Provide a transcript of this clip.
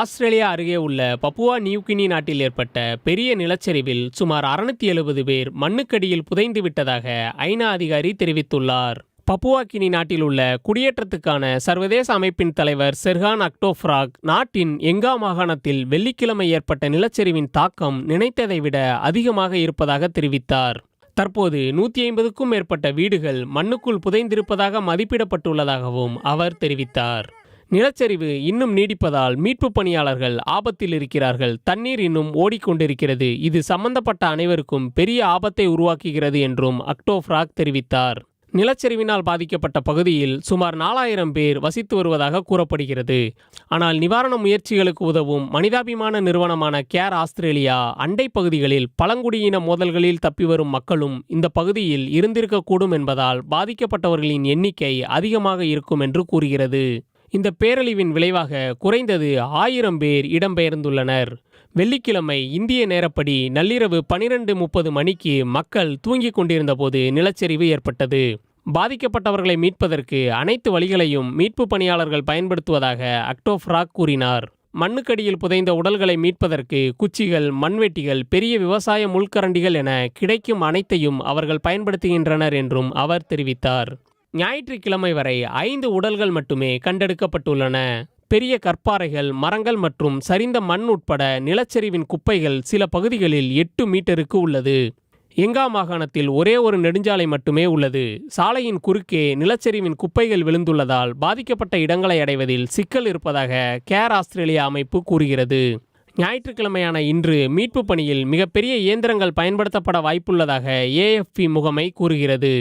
Australia அருகே உள்ள Papua New Guinea நாட்டில் ஏற்பட்ட பெரிய நிலச்சரிவில் சுமார் 670 பேர் மண்ணுக்கடியில் புதைந்து விட்டதாக ஐநா அதிகாரி தெரிவித்துள்ளார். பப்புவா கினி நாட்டில் உள்ள குடியேற்றத்துக்கான சர்வதேச அமைப்பின் தலைவர் செர்ஹான் அக்டோஃப்ராக் நாட்டின் எங்கா மாகாணத்தில் வெள்ளிக்கிழமை ஏற்பட்ட நிலச்சரிவின் தாக்கம் நினைத்ததை விட அதிகமாக இருப்பதாக தெரிவித்தார். தற்போது 150க்கும் மேற்பட்ட வீடுகள் மண்ணுக்குள் புதைந்திருப்பதாக மதிப்பிடப்பட்டுள்ளதாகவும் அவர் தெரிவித்தார். நிலச்சரிவு இன்னும் நீடிப்பதால் மீட்பு பணியாளர்கள் ஆபத்தில் இருக்கிறார்கள். தண்ணீர் இன்னும் ஓடிக்கொண்டிருக்கிறது. இது சம்பந்தப்பட்ட அனைவருக்கும் பெரிய ஆபத்தை உருவாக்குகிறது என்றும் அக்டோஃப்ராக் தெரிவித்தார். நிலச்சரிவினால் பாதிக்கப்பட்ட பகுதியில் சுமார் 4000 பேர் வசித்து வருவதாக கூறப்படுகிறது. ஆனால் நிவாரண முயற்சிகளுக்கு உதவும் மனிதாபிமான நிறுவனமான கேர் ஆஸ்திரேலியா அண்டை பகுதிகளில் பழங்குடியின மோதல்களில் தப்பி வரும் மக்களும் இந்த பகுதியில் இருந்திருக்கக்கூடும் என்பதால் பாதிக்கப்பட்டவர்களின் எண்ணிக்கை அதிகமாக இருக்கும் என்று கூறுகிறது. இந்த பேரழிவின் விளைவாக குறைந்தது 1000 பேர் இடம்பெயர்ந்துள்ளனர். வெள்ளிக்கிழமை இந்திய நேரப்படி நள்ளிரவு 12:30 மணிக்கு மக்கள் தூங்கிக் கொண்டிருந்த போது நிலச்சரிவு ஏற்பட்டது. பாதிக்கப்பட்டவர்களை மீட்பதற்கு அனைத்து வழிகளையும் மீட்பு பணியாளர்கள் பயன்படுத்துவதாக அக்டோஃப்ராக் கூறினார். மண்ணுக்கடியில் புதைந்த உடல்களை மீட்பதற்கு குச்சிகள், மண்வெட்டிகள், பெரிய விவசாய முள்கரண்டிகள் என கிடைக்கும் அனைத்தையும் அவர்கள் பயன்படுத்துகின்றனர் என்றும் அவர் தெரிவித்தார். ஞாயிற்றுக்கிழமை வரை 5 உடல்கள் மட்டுமே கண்டெடுக்கப்பட்டுள்ளன. பெரிய கற்பாறைகள், மரங்கள் மற்றும் சரிந்த மண் உட்பட நிலச்சரிவின் குப்பைகள் சில பகுதிகளில் 8 மீட்டருக்கு உள்ளது. எங்கா மாகாணத்தில் ஒரே ஒரு நெடுஞ்சாலை மட்டுமே உள்ளது. சாலையின் குறுக்கே நிலச்சரிவின் குப்பைகள் விழுந்துள்ளதால் பாதிக்கப்பட்ட இடங்களை அடைவதில் சிக்கல் இருப்பதாக கேர் ஆஸ்திரேலியா அமைப்பு கூறுகிறது. ஞாயிற்றுக்கிழமையான இன்று மீட்பு பணியில் மிகப்பெரிய இயந்திரங்கள் பயன்படுத்தப்பட வாய்ப்புள்ளதாக AFP முகமை கூறுகிறது.